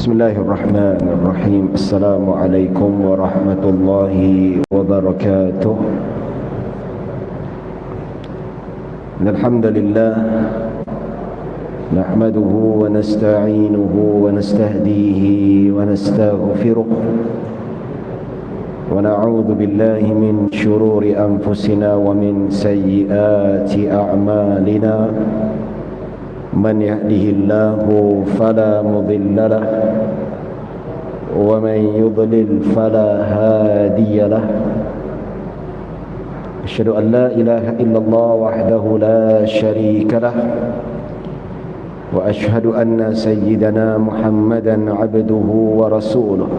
Bismillahirrahmanirrahim. Assalamualaikum warahmatullahi wabarakatuh. Alhamdulillah nahmaduhu wa nasta'inuhu wa nastahdihi wa nastaghfiruh wa na'udzu billahi min shururi anfusina wa min sayyiati a'malina. من يهده الله فلا مضل له ومن يضلل فلا هادي له أشهد أن لا إله إلا الله وحده لا شريك له وأشهد أن سيدنا محمدا عبده ورسوله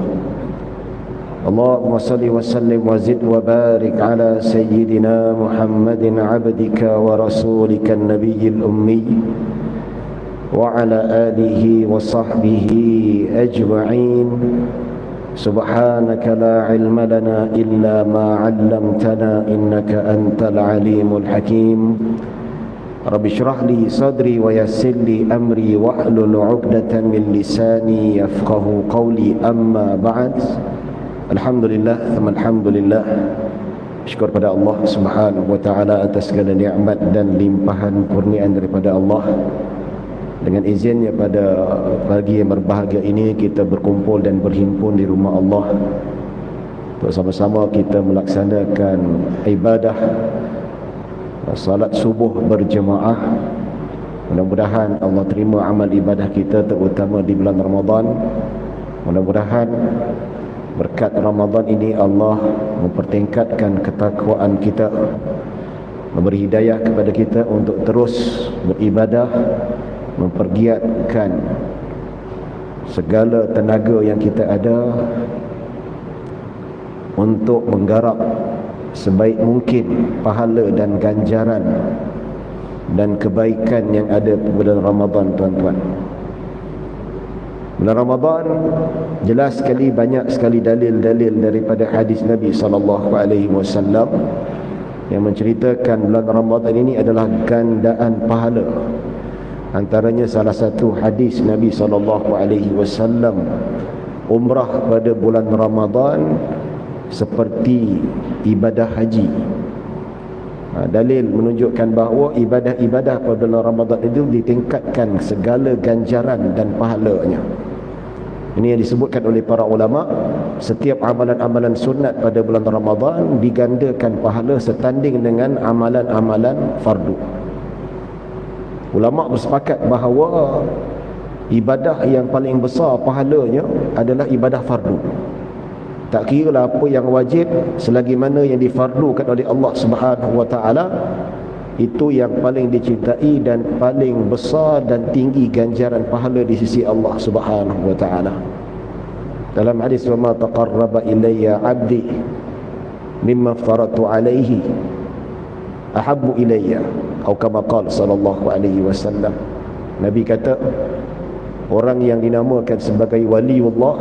اللهم صل وسلم وزد وبارك على سيدنا محمد عبدك ورسولك النبي الأمي وعلى آله وصحبه أجمعين. سبحانك لا علم لنا إلا ما علمتنا إنك أنت العليم الحكيم. رب اشرح لي صدري ويسر لي أمري واحلل عقدة من لساني يفقه قولي. أما بعد، Alhamdulillah, Alhamdulillah, syukur pada Allah Subhanahu wa taala atas segala nikmat dan limpahan kurniaan daripada Allah. Dengan izinnya pada pagi yang berbahagia ini kita berkumpul dan berhimpun di rumah Allah untuk sama-sama kita melaksanakan ibadah salat subuh berjemaah. Mudah-mudahan Allah terima amal ibadah kita terutama di bulan Ramadan. Mudah-mudahan berkat Ramadan ini Allah mempertingkatkan ketakwaan kita, memberi hidayah kepada kita untuk terus beribadah, mempergiatkan segala tenaga yang kita ada untuk menggarap sebaik mungkin pahala dan ganjaran dan kebaikan yang ada pada bulan Ramadan, tuan-tuan. Bulan Ramadan jelas sekali, banyak sekali dalil-dalil daripada hadis Nabi SAW yang menceritakan bulan Ramadan ini adalah gandaan pahala. Antaranya salah satu hadis Nabi SAW, umrah pada bulan Ramadan seperti ibadah haji. Dalil menunjukkan bahawa ibadah-ibadah pada bulan Ramadan itu ditingkatkan segala ganjaran dan pahalanya. Ini yang disebutkan oleh para ulama, setiap amalan-amalan sunat pada bulan Ramadan digandakan pahala setanding dengan amalan-amalan fardu. Ulama bersepakat bahawa ibadah yang paling besar pahalanya adalah ibadah fardu. Tak kira lah apa yang wajib, selagi mana yang difardukan oleh Allah Subhanahu wa taala, itu yang paling dicintai dan paling besar dan tinggi ganjaran pahala di sisi Allah Subhanahu wa taala. Dalam hadis, "Wa ma taqarraba ilayya 'abdi mimma aftaratu 'alaihi ahabbu ilayya." Atau kama qala sallallahu alaihi wasallam. Nabi kata, orang yang dinamakan sebagai waliullah,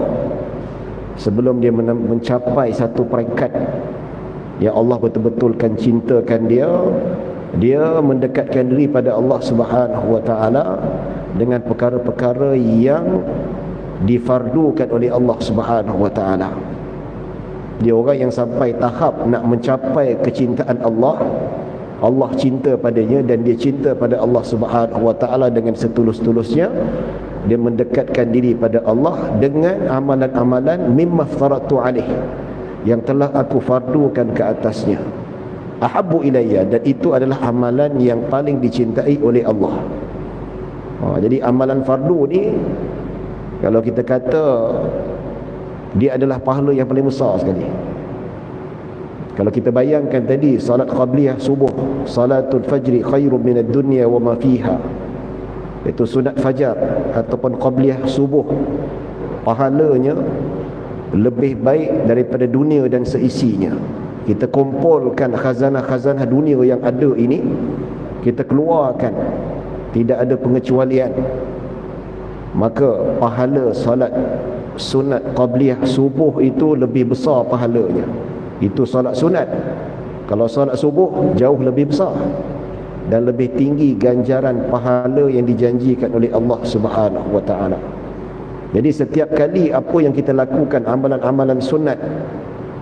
sebelum dia mencapai satu peringkat yang Allah betul-betulkan cintakan dia, dia mendekatkan diri pada Allah Subhanahu wa taala dengan perkara-perkara yang difardukan oleh Allah Subhanahu wa taala. Dia orang yang sampai tahap nak mencapai kecintaan Allah, Allah cinta padanya dan dia cinta pada Allah Subhanahu wa taala dengan setulus-tulusnya. Dia mendekatkan diri pada Allah dengan amalan-amalan mimma faratu alaih, yang telah aku fardukan ke atasnya. Ahabbu ilayya, dan itu adalah amalan yang paling dicintai oleh Allah. Jadi amalan fardu ni, kalau kita kata dia adalah pahala yang paling besar sekali. Kalau kita bayangkan tadi salat qabliyah subuh, salatul fajri khairum minad dunya wa ma fiha, itu sunat fajar ataupun qabliyah subuh, pahalanya lebih baik daripada dunia dan seisinya. Kita kumpulkan khazanah-khazanah dunia yang ada ini, kita keluarkan, tidak ada pengecualian, maka pahala salat sunat qabliyah subuh itu lebih besar pahalanya. Itu salat sunat. Kalau salat subuh jauh lebih besar dan lebih tinggi ganjaran pahala yang dijanjikan oleh Allah Subhanahu wa taala. Jadi setiap kali apa yang kita lakukan, amalan-amalan sunat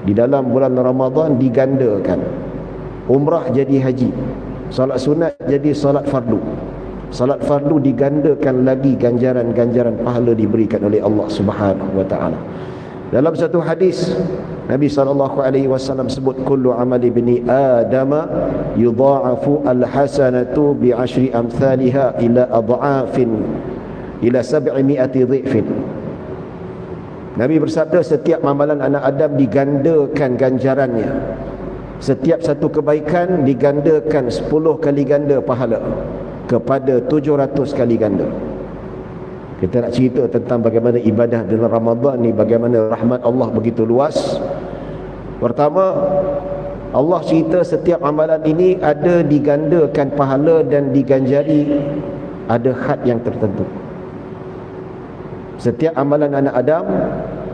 di dalam bulan Ramadan digandakan. Umrah jadi haji, salat sunat jadi salat fardu. Salat fardu digandakan lagi ganjaran-ganjaran pahala diberikan oleh Allah Subhanahu wa taala. Dalam satu hadis Nabi SAW sebut, kullu amali ibni adama yudha'afu al-hasanatu bi'ashri amthaliha ila adha'afin ila 700 dhifin. Nabi bersabda, setiap amalan anak Adam digandakan ganjarannya. Setiap satu kebaikan digandakan 10 kali ganda pahala kepada 700 kali ganda. Kita nak cerita tentang bagaimana ibadah dalam Ramadan ni, bagaimana rahmat Allah begitu luas. Pertama, Allah cerita setiap amalan ini ada digandakan pahala dan diganjari, ada had yang tertentu. Setiap amalan anak Adam,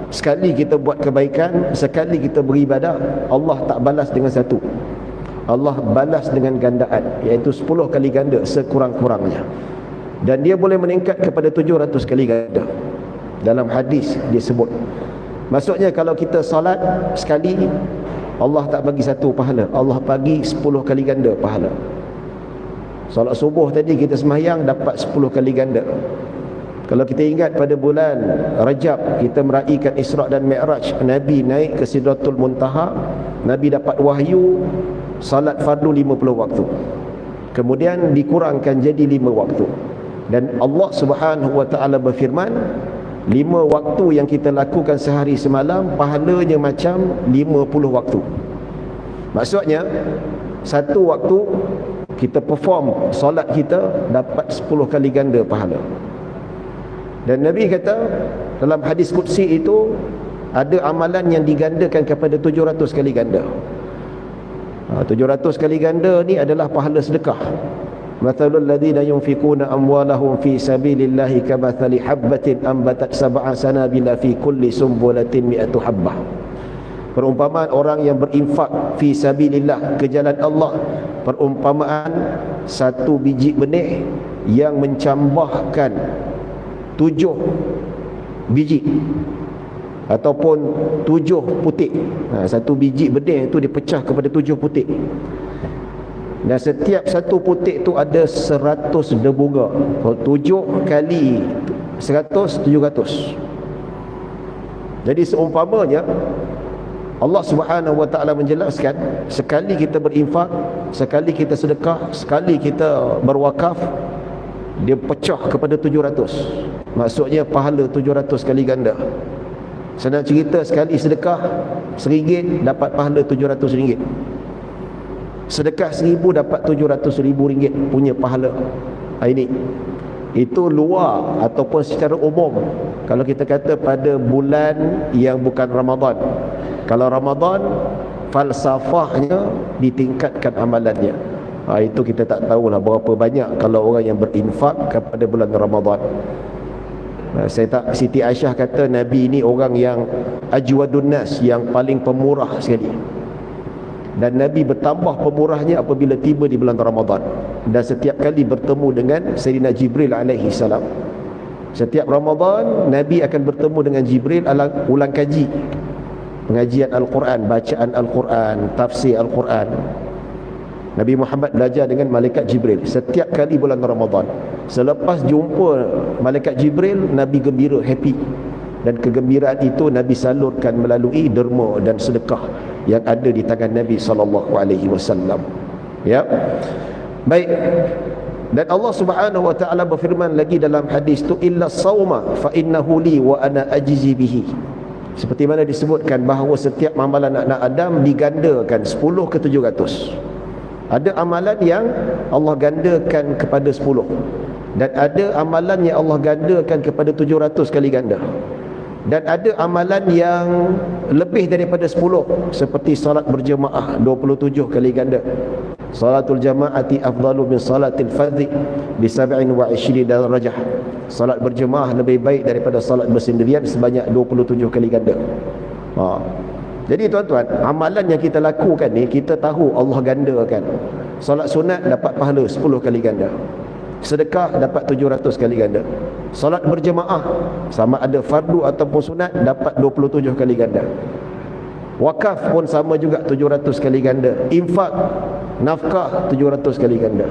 sekali kita buat kebaikan, sekali kita beribadah, Allah tak balas dengan satu, Allah balas dengan gandaan, iaitu 10 kali ganda sekurang-kurangnya. Dan dia boleh meningkat kepada 700 kali ganda. Dalam hadis disebut, maksudnya kalau kita salat sekali, Allah tak bagi satu pahala, Allah bagi 10 kali ganda pahala. Salat subuh tadi kita sembahyang dapat 10 kali ganda. Kalau kita ingat pada bulan Rajab kita meraihkan Isra' dan Mi'raj, Nabi naik ke Sidratul Muntaha, Nabi dapat wahyu salat fardu 50 waktu, kemudian dikurangkan jadi 5 waktu. Dan Allah Subhanahu wa taala berfirman, 5 waktu yang kita lakukan sehari semalam pahalanya macam 50 waktu. Maksudnya satu waktu kita perform solat kita dapat 10 kali ganda pahala. Dan Nabi kata dalam hadis qudsi itu, ada amalan yang digandakan kepada 700 kali ganda. 700 kali ganda ni adalah pahala sedekah. Mathalul ladzina yunfiquna amwalahum fi sabilillahi kamathali habbatin ambatat sab'a sanabila fi kulli sumbulatin mi'atu habbah. Perumpamaan orang yang berinfak fi sabilillah, ke jalan Allah, perumpamaan satu biji benih yang mencambahkan 7 biji ataupun 7 putik. Satu biji benih itu dipecah kepada 7 putik. Dan setiap satu putik tu ada 100 debunga. 7 kali 100, 700. Jadi seumpamanya Allah Subhanahu wa taala menjelaskan, sekali kita berinfak, sekali kita sedekah, sekali kita berwakaf, dia pecah kepada 700. Maksudnya pahala 700 kali ganda. Senang cerita, sekali sedekah RM1 dapat pahala RM700. Sedekah 1000 dapat RM700,000 punya pahala. Ini itu luar ataupun secara umum. Kalau kita kata pada bulan yang bukan Ramadan, kalau Ramadan falsafahnya ditingkatkan amalannya. Itu kita tak tahulah berapa banyak kalau orang yang berinfak kepada bulan Ramadan. Siti Aisyah kata Nabi ini orang yang ajwadun nas, yang paling pemurah sekali. Dan Nabi bertambah pemurahnya apabila tiba di bulan Ramadan. Dan setiap kali bertemu dengan Sayyidina Jibril alaihi salam. Setiap Ramadan Nabi akan bertemu dengan Jibril, ulang kaji pengajian Al-Quran, bacaan Al-Quran, tafsir Al-Quran. Nabi Muhammad belajar dengan malaikat Jibril setiap kali bulan Ramadan. Selepas jumpa malaikat Jibril, Nabi gembira, happy. Dan kegembiraan itu Nabi salurkan melalui derma dan sedekah yang ada di tangan Nabi SAW. Ya. Baik. Dan Allah Subhanahu wa taala berfirman lagi dalam hadis tu, illa sauma fa innahu li wa ana ajzi bihi. Seperti mana disebutkan bahawa setiap amalan anak Adam digandakan 10 ke 700. Ada amalan yang Allah gandakan kepada 10, dan ada amalan yang Allah gandakan kepada 700 kali ganda. Dan ada amalan yang lebih daripada 10, seperti salat berjemaah 27 kali ganda. Salatul jama'ati afdalu min salatil fardhi bi 27 darajah. Salat berjemaah lebih baik daripada salat bersendirian sebanyak 27 kali ganda. Jadi tuan-tuan, amalan yang kita lakukan ni, kita tahu Allah gandakan. Salat sunat dapat pahala 10 kali ganda. Sedekah dapat 700 kali ganda. Solat berjemaah sama ada fardu ataupun sunat dapat 27 kali ganda. Wakaf pun sama juga 700 kali ganda. Infak, nafkah 700 kali ganda.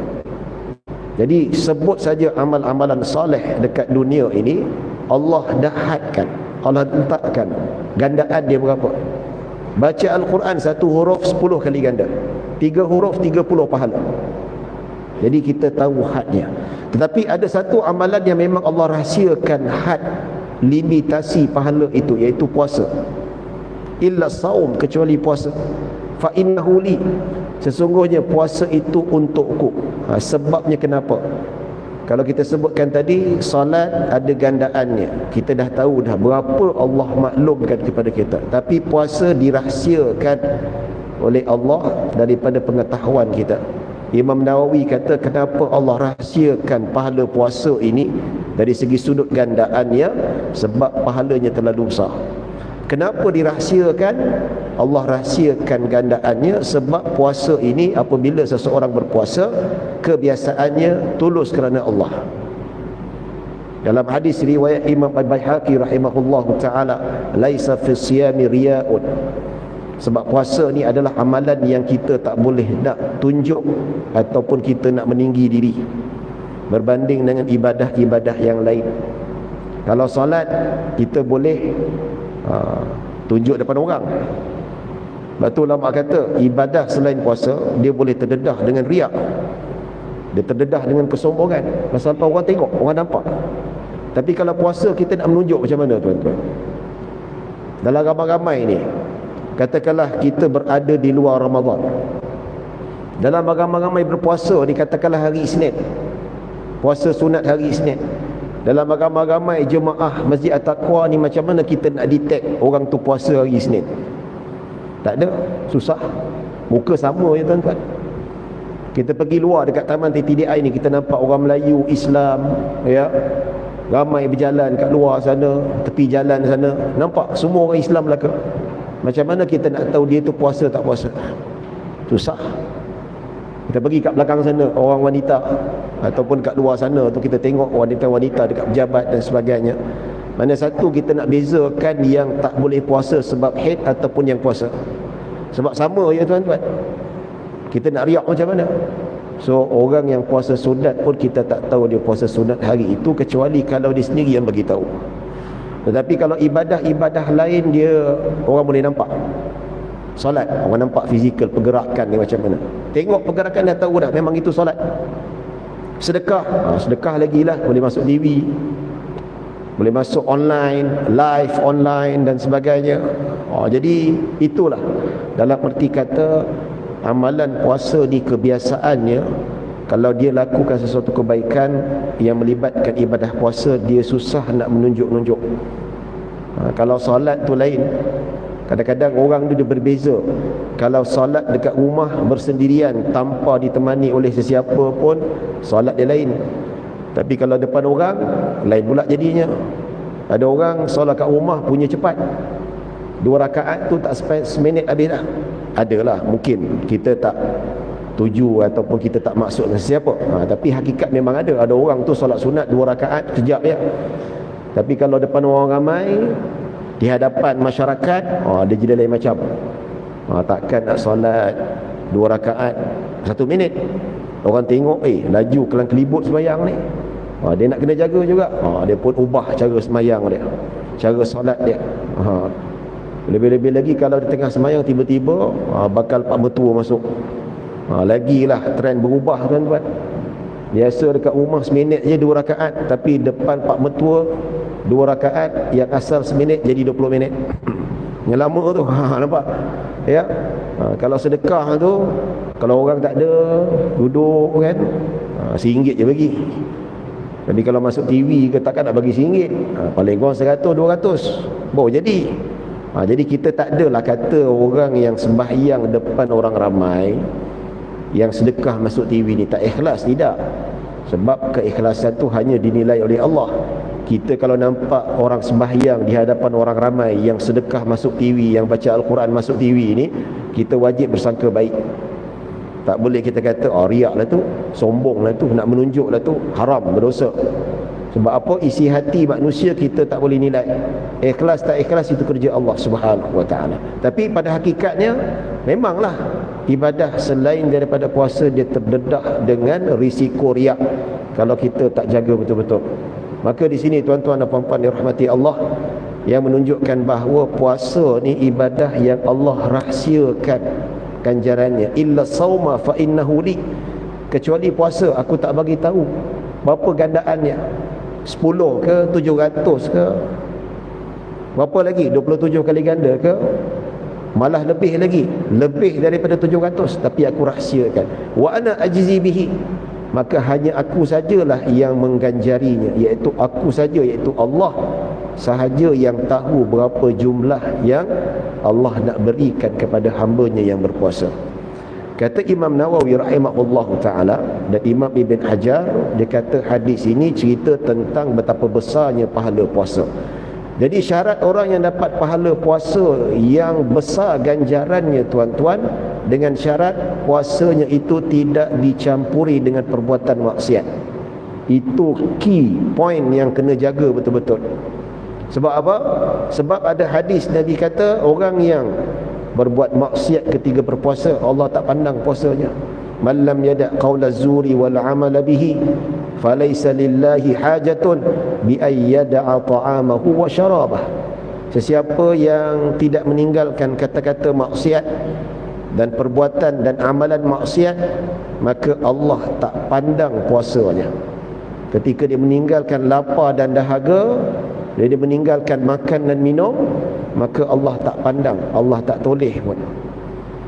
Jadi sebut saja amal-amalan soleh dekat dunia ini, Allah dah hadkan, Allah letakkan gandaan dia berapa. Baca Al-Quran satu huruf 10 kali ganda, 3 huruf 30 pahala. Jadi kita tahu hadnya. Tetapi ada satu amalan yang memang Allah rahsiakan had limitasi pahala itu, iaitu puasa. Illa saum, kecuali puasa. Fa innahu li, sesungguhnya puasa itu untukku. Sebabnya kenapa? Kalau kita sebutkan tadi, salat ada gandaannya, kita dah tahu dah berapa Allah maklumkan kepada kita. Tapi puasa dirahsiakan oleh Allah daripada pengetahuan kita. Imam Nawawi kata, kenapa Allah rahsiakan pahala puasa ini dari segi sudut gandaannya? Sebab pahalanya terlalu besar. Kenapa dirahsiakan? Allah rahsiakan gandaannya sebab puasa ini, apabila seseorang berpuasa, kebiasaannya tulus kerana Allah. Dalam hadis riwayat Imam Al-Baihaqi rahimahullahu ta'ala, laisa fi siyami riya'un, sebab puasa ni adalah amalan yang kita tak boleh nak tunjuk ataupun kita nak meninggi diri berbanding dengan ibadah-ibadah yang lain. Kalau solat, kita boleh tunjuk depan orang. Sebab tu ulama kata, ibadah selain puasa, dia boleh terdedah dengan riak, dia terdedah dengan kesombongan, sampai orang tengok, orang nampak. Tapi kalau puasa, kita nak menunjuk macam mana tuan-tuan? Dalam ramai-ramai ni, katakanlah kita berada di luar Ramadan, dalam ramai-ramai berpuasa ni, katakanlah hari Isnin, puasa sunat hari Isnin, dalam ramai-ramai jemaah Masjid At-Taqwa ni, macam mana kita nak detect orang tu puasa hari Isnin? Tak ada, susah. Muka sama ya tuan-tuan. Kita pergi luar dekat Taman TTDI ni, kita nampak orang Melayu, Islam, ya, ramai berjalan kat luar sana, tepi jalan sana, nampak semua orang Islam belaka. Macam mana kita nak tahu dia tu puasa tak puasa? Susah. Kita pergi kat belakang sana, orang wanita, ataupun kat luar sana tu, kita tengok wanita-wanita dekat pejabat dan sebagainya. Mana satu kita nak bezakan yang tak boleh puasa sebab haid ataupun yang puasa? Sebab sama ya tuan-tuan. Kita nak riak macam mana? So orang yang puasa sunat pun kita tak tahu dia puasa sunat hari itu, kecuali kalau dia sendiri yang bagi tahu. Tetapi kalau ibadah-ibadah lain, dia orang boleh nampak. Solat, orang nampak fizikal, pergerakan dia macam mana. Tengok pergerakan dah tahu dah memang itu solat. Sedekah, sedekah lagi lah, boleh masuk TV, boleh masuk online, live online dan sebagainya. Jadi itulah, dalam erti kata, amalan puasa ni kebiasaannya, kalau dia lakukan sesuatu kebaikan yang melibatkan ibadah puasa, dia susah nak menunjuk-nunjuk. Kalau solat tu lain. Kadang-kadang orang tu dia berbeza. Kalau solat dekat rumah bersendirian tanpa ditemani oleh sesiapa pun, solat dia lain. Tapi kalau depan orang, lain pula jadinya. Ada orang solat kat rumah punya cepat, 2 rakaat tu tak sampai seminit habis dah. Adalah, mungkin kita tak tuju ataupun kita tak maksud dengan siapa. Tapi hakikat memang ada. Ada orang tu solat sunat 2 rakaat kejap ya. Tapi kalau depan orang ramai, di hadapan masyarakat, dia jadi lain macam. Takkan nak solat 2 rakaat 1 minit. Orang tengok, laju kelang kelibut sembahyang ni. Dia nak kena jaga juga. Dia pun ubah cara sembahyang dia, cara solat dia. Lebih-lebih lagi kalau di tengah sembahyang tiba-tiba bakal pak mertua masuk. Lagilah trend berubah tuan-tuan. Biasa dekat rumah seminit je 2 rakaat, tapi depan pak mertua 2 rakaat yang asal seminit jadi 20 minit. Yang lama tu, nampak? Ya. Kalau sedekah tu, kalau orang tak ada, duduk kan, RM1 je bagi. Tapi kalau masuk TV ke, takkan nak bagi RM1. Paling kurang 100, 200 baru jadi. Jadi kita tak adalah kata orang yang sembahyang depan orang ramai, yang sedekah masuk TV ni tak ikhlas. Tidak. Sebab keikhlasan tu hanya dinilai oleh Allah. Kita kalau nampak orang sembahyang di hadapan orang ramai, yang sedekah masuk TV, yang baca Al-Quran masuk TV ni, kita wajib bersangka baik. Tak boleh kita kata riak lah tu, sombong lah tu, nak menunjuk lah tu, haram, berdosa. Sebab apa? Isi hati manusia kita tak boleh nilai. Ikhlas tak ikhlas itu kerja Allah Subhanahu wa taala. Tapi pada hakikatnya memanglah ibadah selain daripada puasa dia terdedah dengan risiko riak kalau kita tak jaga betul-betul. Maka di sini tuan-tuan dan puan-puan dirahmati Allah, yang menunjukkan bahawa puasa ni ibadah yang Allah rahsiakan ganjarannya. Illa sauma fa innahu li, kecuali puasa aku tak bagi tahu berapa gandaannya, 10 ke 700 ke berapa lagi, 27 kali ganda ke, malah lebih lagi, lebih daripada 700, tapi aku rahsiakan. Wa ana ajzi bihi, maka hanya aku sajalah yang mengganjarinya, iaitu aku saja, iaitu Allah sahaja yang tahu berapa jumlah yang Allah nak berikan kepada hambanya yang berpuasa. Kata Imam Nawawi rahimahullahu ta'ala dan Imam Ibn Hajar, dia kata hadis ini cerita tentang betapa besarnya pahala puasa. Jadi syarat orang yang dapat pahala puasa yang besar ganjarannya tuan-tuan, dengan syarat puasanya itu tidak dicampuri dengan perbuatan maksiat. Itu key point yang kena jaga betul-betul. Sebab apa? Sebab ada hadis Nabi kata orang yang berbuat maksiat ketika berpuasa, Allah tak pandang puasanya. Man lam yada' qawla zuri wal amala bihi falaysa lillahi hajatun bi ay yada'a ta'amahu wa syarabah. Sesiapa yang tidak meninggalkan kata-kata maksiat dan perbuatan dan amalan maksiat, maka Allah tak pandang puasanya. Ketika dia meninggalkan lapar dan dahaga, dia meninggalkan makan dan minum, maka Allah tak pandang, Allah tak toleh pun.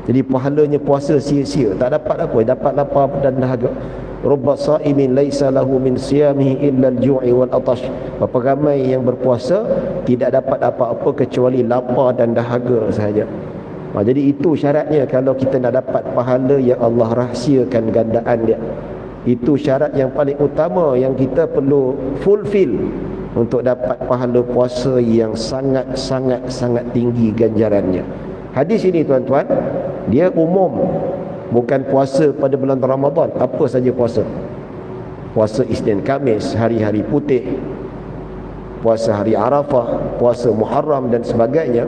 Jadi pahalanya puasa sia-sia, tak dapat apa, dapat lapar dan dahaga. Rubba sa'imin laisa lahu min siyamihi illa al-ju'i wal atash. Berapa ramai yang berpuasa tidak dapat apa-apa kecuali lapar dan dahaga sahaja. Jadi itu syaratnya kalau kita nak dapat pahala yang Allah rahsiakan gandaan dia. Itu syarat yang paling utama yang kita perlu fulfill untuk dapat pahala puasa yang sangat tinggi ganjarannya. Hadis ini tuan-tuan, dia umum, bukan puasa pada bulan Ramadan, apa saja puasa. Puasa Isnin Khamis, hari-hari putih, puasa hari Arafah, puasa Muharram dan sebagainya.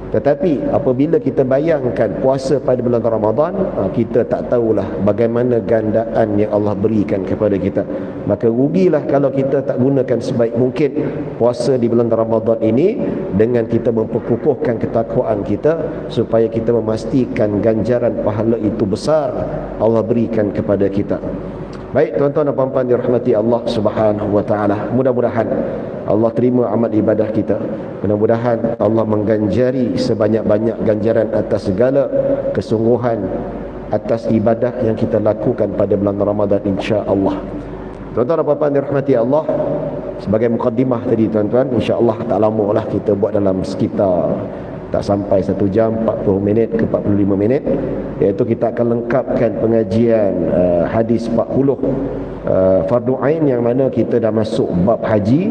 Tetapi apabila kita bayangkan puasa pada bulan Ramadan, kita tak tahulah bagaimana gandaan yang Allah berikan kepada kita. Maka rugilah kalau kita tak gunakan sebaik mungkin puasa di bulan Ramadan ini dengan kita memperkukuhkan ketakwaan kita, supaya kita memastikan ganjaran pahala itu besar Allah berikan kepada kita. Baik tuan-tuan dan puan-puan dirahmati Allah Subhanahu wa taala, mudah-mudahan Allah terima amal ibadah kita. Mudah-mudahan Allah mengganjari sebanyak-banyak ganjaran atas segala kesungguhan atas ibadah yang kita lakukan pada bulan Ramadan, insya-Allah. Tuan-tuan dan puan-puan dirahmati Allah, sebagai mukaddimah tadi tuan-tuan, insya-Allah tak lama lah kita buat, dalam sekitar tak sampai 1 jam 40 minit ke 45 minit, iaitu kita akan lengkapkan pengajian hadis 40 fardu ain, yang mana kita dah masuk bab haji,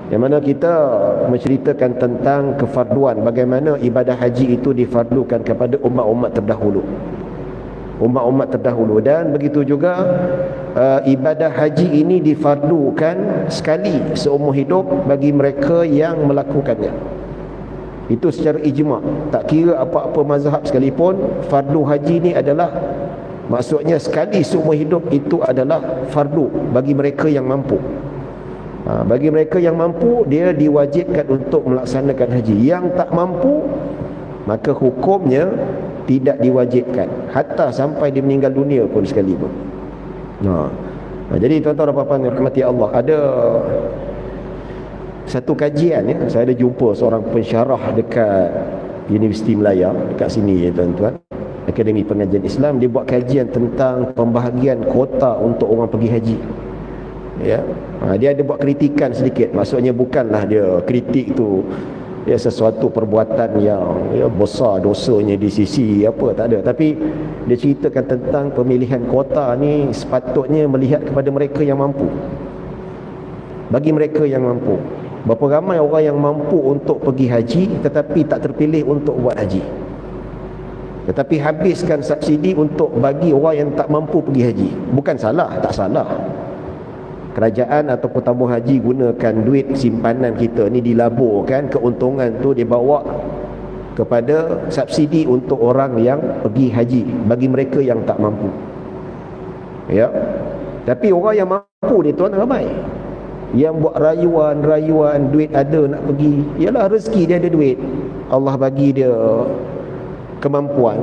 yang mana kita menceritakan tentang kefarduan, bagaimana ibadah haji itu difardukan kepada umat-umat terdahulu, umat-umat terdahulu. Dan begitu juga ibadah haji ini difardukan sekali seumur hidup bagi mereka yang melakukannya. Itu secara ijma', tak kira apa-apa mazhab sekalipun, fardu haji ni adalah, maksudnya sekali seumur hidup itu adalah fardu bagi mereka yang mampu. Bagi mereka yang mampu, dia diwajibkan untuk melaksanakan haji. Yang tak mampu, maka hukumnya tidak diwajibkan, hatta sampai dia meninggal dunia pun sekalipun. Jadi tuan-tuan dan puan-puan yang rahmati Allah, ada satu kajian, saya ada jumpa seorang pensyarah dekat Universiti Melaya, dekat sini tuan-tuan, Akademi Pengajian Islam. Dia buat kajian tentang pembahagian kuota untuk orang pergi haji. Dia ada buat kritikan sedikit, maksudnya bukanlah dia kritik tu sesuatu perbuatan yang besar dosanya di sisi apa, tak ada. Tapi dia ceritakan tentang pemilihan kuota ni sepatutnya melihat kepada mereka yang mampu. Bagi mereka yang mampu, berapa ramai orang yang mampu untuk pergi haji tetapi tak terpilih untuk buat haji. Tetapi habiskan subsidi untuk bagi orang yang tak mampu pergi haji. Bukan salah, tak salah. Kerajaan ataupun tabung haji gunakan duit simpanan kita ni, dilaburkan, keuntungan tu dibawa kepada subsidi untuk orang yang pergi haji, bagi mereka yang tak mampu. Ya. Tapi orang yang mampu ni tuan ramai. Yang buat rayuan, duit ada nak pergi. Yalah, rezeki dia ada duit, Allah bagi dia kemampuan,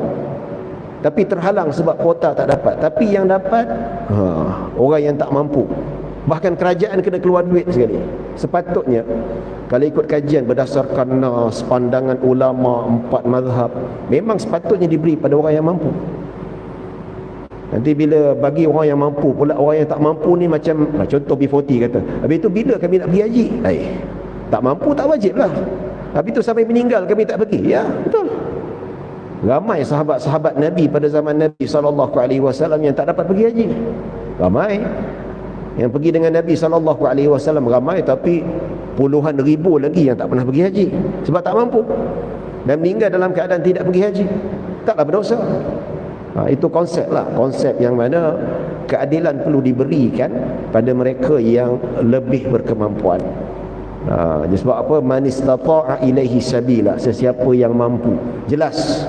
tapi terhalang sebab kuota tak dapat. Tapi yang dapat orang yang tak mampu. Bahkan kerajaan kena keluar duit sekali. Sepatutnya kalau ikut kajian berdasarkan nas, pandangan ulama 4 mazhab, memang sepatutnya diberi pada orang yang mampu. Nanti bila bagi orang yang mampu pula, orang yang tak mampu ni macam contoh B40 kata, habis tu bila kami nak pergi haji? Tak mampu tak wajib lah. Habis tu sampai meninggal kami tak pergi. Ya, betul. Ramai sahabat-sahabat Nabi pada zaman Nabi SAW yang tak dapat pergi haji. Ramai. Yang pergi dengan Nabi SAW ramai, tapi puluhan ribu lagi yang tak pernah pergi haji sebab tak mampu, dan meninggal dalam keadaan tidak pergi haji. Taklah berdosa. Itu konsep lah. Konsep yang mana keadilan perlu diberikan pada mereka yang lebih berkemampuan. Sebab apa? Man istata'a ilaihi sabila, sesiapa yang mampu. Jelas.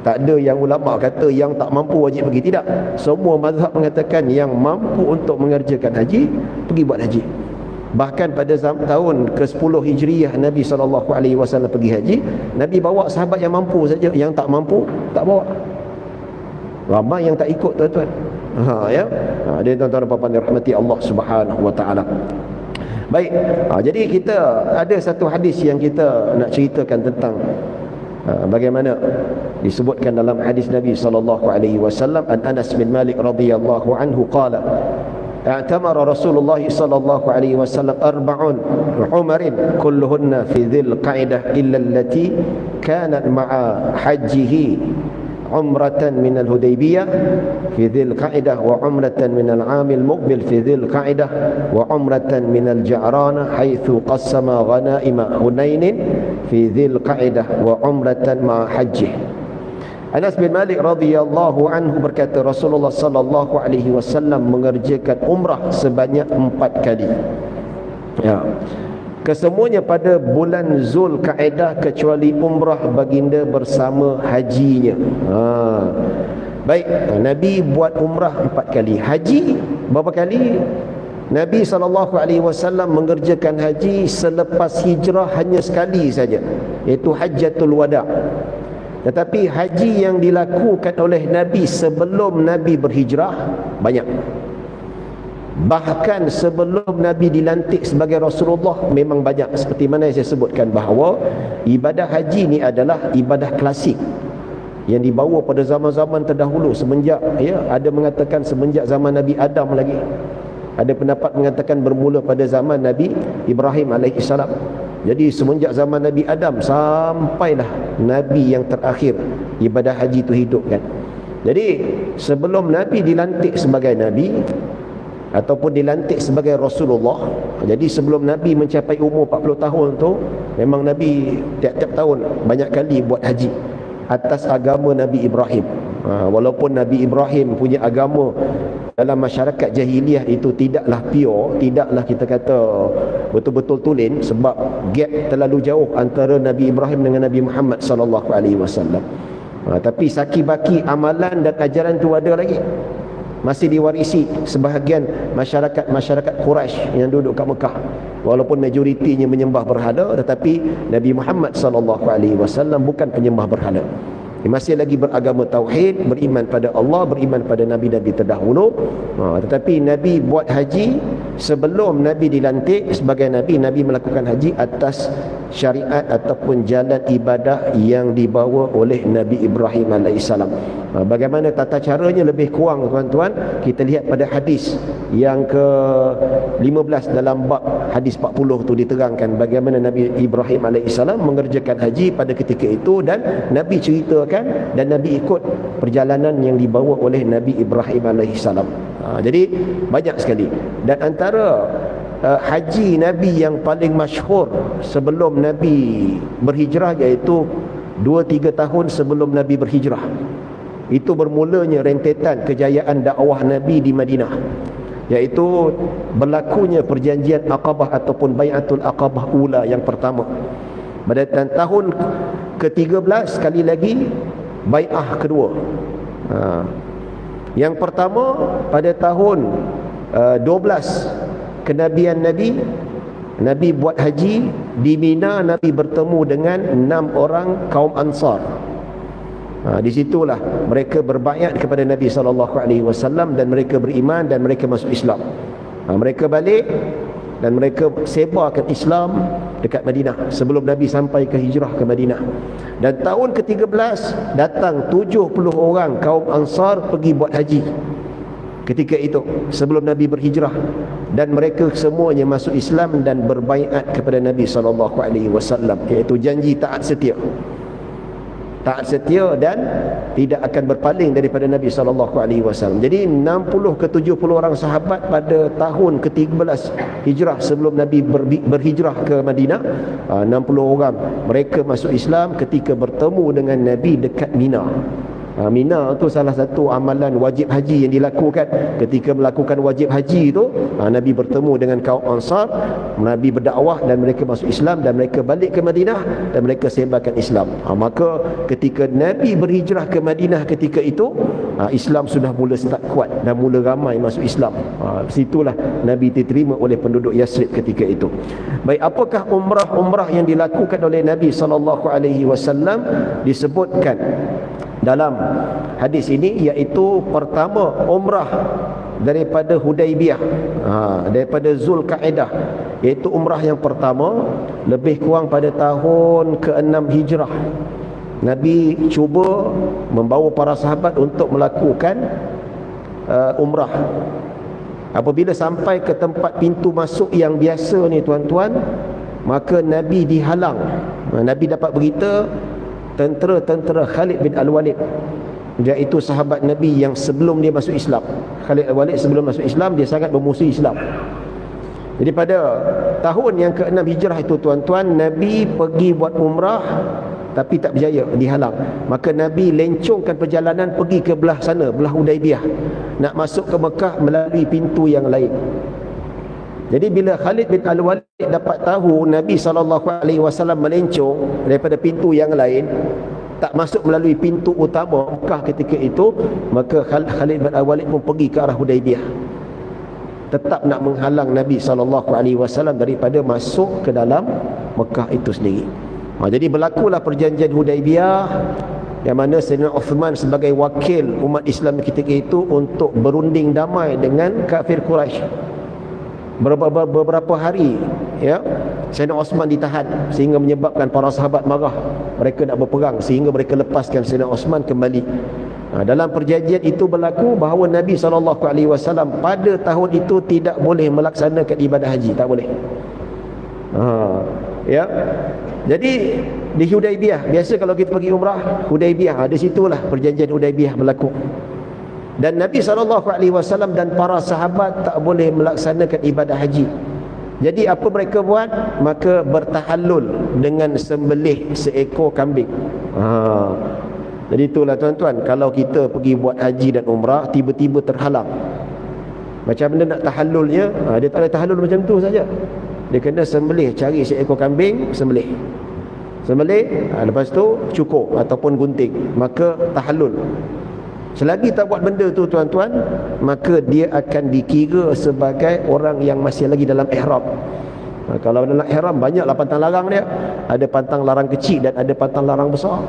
Tak ada yang ulama kata yang tak mampu wajib pergi. Tidak. Semua mazhab mengatakan yang mampu untuk mengerjakan haji, pergi buat haji. Bahkan pada tahun ke-10 Hijriah Nabi SAW pergi haji, Nabi bawa sahabat yang mampu saja. Yang tak mampu tak bawa. Ramai yang tak ikut, tuan-tuan. Ya. Dia tuan-tuan dan puan-puan dirahmati Allah Subhanahu wa taala. Baik. Jadi kita ada satu hadis yang kita nak ceritakan tentang bagaimana disebutkan dalam hadis Nabi sallallahu alaihi wasallam, an Anas bin Malik radhiyallahu anhu qala i'tamara Rasulullah sallallahu alaihi wasallam arba'un umarin kulluhunna fi dhil qa'idah illa allati kanat ma'a hajjihi umratan min al-Hudaybiyah fi dhil qa'idah wa umratan min al-'am al-muqbil fi dhil qa'idah wa umratan min al-Ja'rana haitsu qassama ghanaima Hunain fi dhil qa'idah wa umratan ma hajjih. Anas bin Malik radhiyallahu anhu berkata, Rasulullah sallallahu alaihi wasallam mengerjakan umrah sebanyak 4 kali. Ya. Kesemuanya pada bulan Zulkaidah kecuali umrah baginda bersama hajinya. Baik, Nabi buat umrah 4 kali. Haji berapa kali? Nabi SAW mengerjakan haji selepas hijrah hanya sekali saja, iaitu Hajjatul Wada'. Tetapi haji yang dilakukan oleh Nabi sebelum Nabi berhijrah banyak. Bahkan sebelum Nabi dilantik sebagai Rasulullah memang banyak. Seperti mana saya sebutkan bahawa ibadah haji ni adalah ibadah klasik yang dibawa pada zaman-zaman terdahulu, semenjak, ya, ada mengatakan semenjak zaman Nabi Adam lagi. Ada pendapat mengatakan bermula pada zaman Nabi Ibrahim alaihissalam. Jadi semenjak zaman Nabi Adam sampailah Nabi yang terakhir, ibadah haji itu hidup kan. Jadi sebelum Nabi dilantik sebagai Nabi ataupun dilantik sebagai Rasulullah, jadi sebelum Nabi mencapai umur 40 tahun tu, memang Nabi tiap-tiap tahun banyak kali buat haji atas agama Nabi Ibrahim. Walaupun Nabi Ibrahim punya agama dalam masyarakat jahiliah itu tidaklah pure, tidaklah kita kata betul-betul tulen, sebab gap terlalu jauh antara Nabi Ibrahim dengan Nabi Muhammad sallallahu alaihi wasallam. Tapi saki-baki amalan dan ajaran tu ada lagi, masih diwarisi sebahagian masyarakat Quraisy yang duduk kat Mekah. Walaupun majoritinya menyembah berhala, tetapi Nabi Muhammad sallallahu alaihi wasallam bukan penyembah berhala. Dia masih lagi beragama tauhid, beriman pada Allah, beriman pada nabi-nabi terdahulu. Tetapi Nabi buat haji sebelum Nabi dilantik sebagai Nabi. Nabi melakukan haji atas syariat ataupun jalan ibadah yang dibawa oleh Nabi Ibrahim alaihissalam. Bagaimana tata caranya lebih kurang, tuan-tuan, kita lihat pada hadis yang ke-15 dalam bab hadis 40 tu diterangkan bagaimana Nabi Ibrahim alaihissalam mengerjakan haji pada ketika itu, dan Nabi ceritakan dan Nabi ikut perjalanan yang dibawa oleh Nabi Ibrahim alaihissalam. Jadi banyak sekali. Dan antara haji Nabi yang paling masyhur sebelum Nabi berhijrah iaitu 2-3 tahun sebelum Nabi berhijrah. Itu bermulanya rentetan kejayaan dakwah Nabi di Madinah, iaitu berlakunya perjanjian Aqabah ataupun Bai'atul Aqabah Ula yang pertama. Pada tahun ke-13 sekali lagi Bai'ah kedua. Yang pertama pada tahun 12 kenabian Nabi, Nabi buat haji di Mina. Nabi bertemu dengan 6 orang kaum Ansar. Di situlah mereka berbaiat kepada Nabi SAW dan mereka beriman dan mereka masuk Islam. Mereka balik dan mereka sebarkan Islam dekat Madinah sebelum Nabi sampai ke hijrah ke Madinah. Dan tahun ke-13 datang 70 orang kaum Ansar pergi buat haji ketika itu sebelum Nabi berhijrah, dan mereka semuanya masuk Islam dan berbaiat kepada Nabi SAW, iaitu janji taat setia dan tidak akan berpaling daripada Nabi SAW. Jadi 60 ke 70 orang sahabat pada tahun ke-13 hijrah sebelum Nabi berhijrah ke Madinah, 60 orang mereka masuk Islam ketika bertemu dengan Nabi dekat Mina. Mina tu salah satu amalan wajib haji yang dilakukan. Ketika melakukan wajib haji itu, Nabi bertemu dengan kaum Ansar, Nabi berdakwah dan mereka masuk Islam, dan mereka balik ke Madinah dan mereka sebarkan Islam. Maka ketika Nabi berhijrah ke Madinah ketika itu, Islam sudah mula start kuat dan mula ramai masuk Islam. Situlah Nabi diterima oleh penduduk Yasrib ketika itu. Baik, apakah umrah yang dilakukan oleh Nabi SAW? Disebutkan dalam hadis ini, iaitu pertama umrah daripada Hudaibiyah, daripada Zulkaidah, iaitu umrah yang pertama lebih kurang pada tahun ke-6 hijrah. Nabi cuba membawa para sahabat untuk melakukan umrah. Apabila sampai ke tempat pintu masuk yang biasa ni tuan-tuan, maka Nabi dihalang. Nabi dapat berita tentera Khalid bin Al-Walid, iaitu sahabat Nabi yang sebelum dia masuk Islam. Khalid Al-Walid sebelum masuk Islam dia sangat bermusuh Islam. Jadi pada tahun yang ke-6 hijrah itu tuan-tuan, Nabi pergi buat umrah tapi tak berjaya, dihalang. Maka Nabi lencongkan perjalanan pergi ke belah sana, belah Hudaibiyah, nak masuk ke Mekah melalui pintu yang lain. Jadi bila Khalid bin Al-Walid dapat tahu Nabi SAW melencong daripada pintu yang lain, tak masuk melalui pintu utama Mekah ketika itu, maka Khalid bin Al-Walid pun pergi ke arah Hudaibiyah, tetap nak menghalang Nabi SAW daripada masuk ke dalam Mekah itu sendiri. Jadi berlakulah perjanjian Hudaibiyah, yang mana Sayyidina Uthman sebagai wakil umat Islam ketika itu untuk berunding damai dengan kafir Quraisy. Beberapa hari Sayyidina Osman ditahan sehingga menyebabkan para sahabat marah. Mereka nak berperang sehingga mereka lepaskan Sayyidina Osman kembali. Dalam perjanjian itu berlaku bahawa Nabi SAW pada tahun itu tidak boleh melaksanakan ibadah haji, tak boleh. Jadi di Hudaibiyah, biasa kalau kita pergi umrah Hudaibiyah, di situlah perjanjian Hudaibiyah berlaku. Dan Nabi SAW dan para sahabat tak boleh melaksanakan ibadah haji. Jadi apa mereka buat? Maka bertahallul dengan sembelih seekor kambing. Jadi itulah tuan-tuan, kalau kita pergi buat haji dan umrah tiba-tiba terhalang, macam mana nak tahallulnya? Dia tak boleh tahallul macam tu saja. Dia kena sembelih, cari seekor kambing, sembelih, lepas tu cukur ataupun gunting, maka tahallul. Selagi tak buat benda tu tuan-tuan, maka dia akan dikira sebagai orang yang masih lagi dalam ihram. Kalau dalam ihram banyaklah pantang larang dia. Ada pantang larang kecil dan ada pantang larang besar.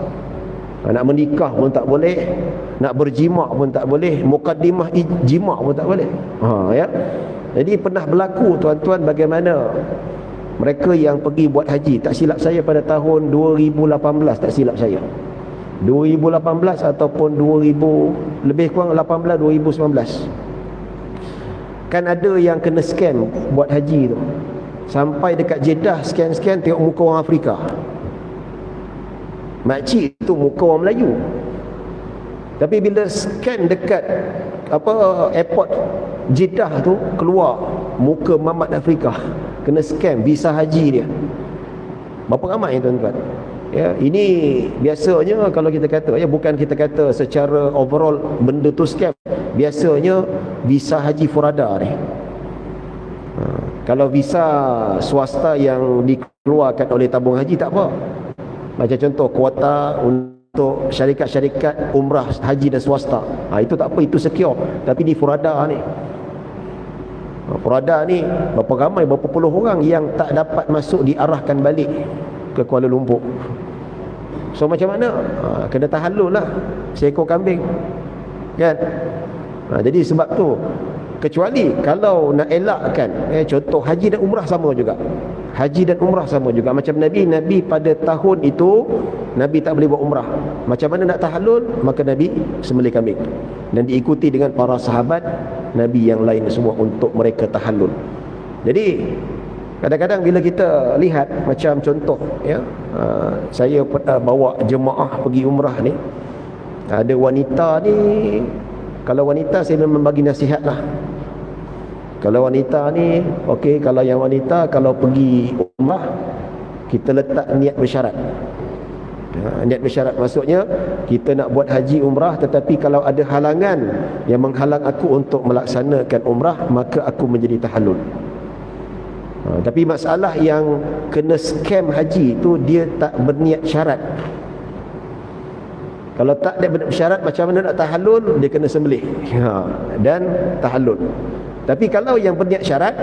Nak menikah pun tak boleh, nak berjima pun tak boleh, mukaddimah jima pun tak boleh. Jadi pernah berlaku tuan-tuan bagaimana mereka yang pergi buat haji, tak silap saya pada tahun 2018, tak silap saya 2018 ataupun 2000 lebih kurang 18 2019, kan ada yang kena scam buat haji tu. Sampai dekat Jeddah scan tengok muka orang Afrika, makcik tu muka orang Melayu. Tapi bila scan dekat airport Jeddah tu, keluar muka mamat Afrika, kena scam visa haji dia. Berapa ramai tuan-tuan? Ya, ini biasanya kalau kita kata, ya bukan kita kata secara overall benda tu scam. Biasanya visa haji furada ni. Kalau visa swasta yang dikeluarkan oleh tabung haji tak apa. Macam contoh kuota untuk syarikat-syarikat umrah haji dan swasta. Itu tak apa, itu secure. Tapi di furada ni, furada ni berapa ramai, berapa puluh orang yang tak dapat masuk, diarahkan balik ke Kuala Lumpur. So macam mana? Kena tahallul lah, seekor kambing kan. Jadi sebab tu, kecuali kalau nak elakkan, contoh haji dan umrah sama juga. Haji dan umrah sama juga. Macam Nabi pada tahun itu Nabi tak boleh buat umrah. Macam mana nak tahallul? Maka Nabi sembelih kambing, dan diikuti dengan para sahabat Nabi yang lain semua untuk mereka tahallul. Jadi kadang-kadang bila kita lihat, macam contoh ya, saya bawa jemaah pergi umrah ni, ada wanita ni, kalau wanita saya memang bagi nasihat lah. Kalau wanita ni, okey, kalau yang wanita kalau pergi umrah, kita letak niat bersyarat. Niat bersyarat maksudnya kita nak buat haji umrah, tetapi kalau ada halangan yang menghalang aku untuk melaksanakan umrah, maka aku menjadi tahallul. Tapi masalah yang kena scam haji tu, dia tak berniat syarat. Kalau tak ada berniat syarat, macam mana nak tahallul? Dia kena sembelih dan tahallul. Tapi kalau yang berniat syarat,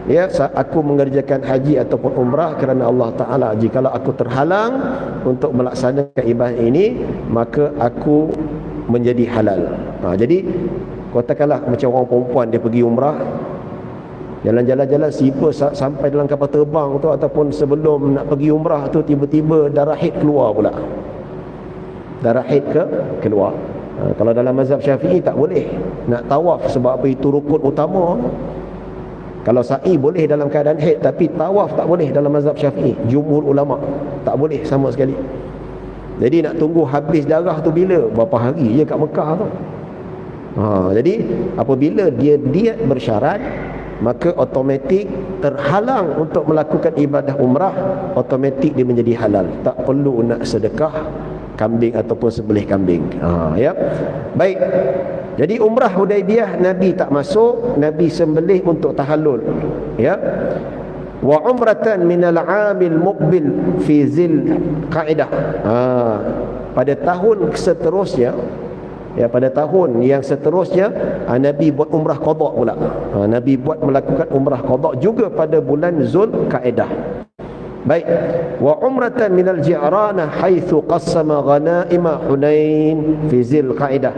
ya, aku mengerjakan haji ataupun umrah kerana Allah Ta'ala, jikalau aku terhalang untuk melaksanakan ibadah ini, maka aku menjadi halal. Jadi katakanlah macam orang perempuan, dia pergi umrah, jalan-jalan siapa sampai dalam kapal terbang tu, ataupun sebelum nak pergi umrah tu, tiba-tiba darah haid keluar pula. Darah haid keluar. Kalau dalam mazhab Syafi'i tak boleh nak tawaf, sebab apa? Itu rukun utama. Kalau sa'i boleh dalam keadaan haid, tapi tawaf tak boleh dalam mazhab Syafi'i. Jumhur ulama tak boleh sama sekali. Jadi nak tunggu habis darah tu bila? Berapa hari je kat Mekah tu. Jadi apabila dia diet bersyarat, maka automatik terhalang untuk melakukan ibadah umrah, automatik dia menjadi halal. Tak perlu nak sedekah kambing ataupun sembelih kambing. Ya. Baik. Jadi umrah Hudaibiyah Nabi tak masuk, Nabi sembelih untuk tahallul. Ya. Wa umratan minal 'amil muqbil fi zil qaidah. Pada tahun seterusnya, ya, pada tahun yang seterusnya, Nabi buat umrah qada pula. Nabi melakukan umrah qada juga pada bulan Zulkaidah. Baik. Wa umratan minal Ji'ranah haitsu qassama ghanaima Hunain fi Zulkaidah.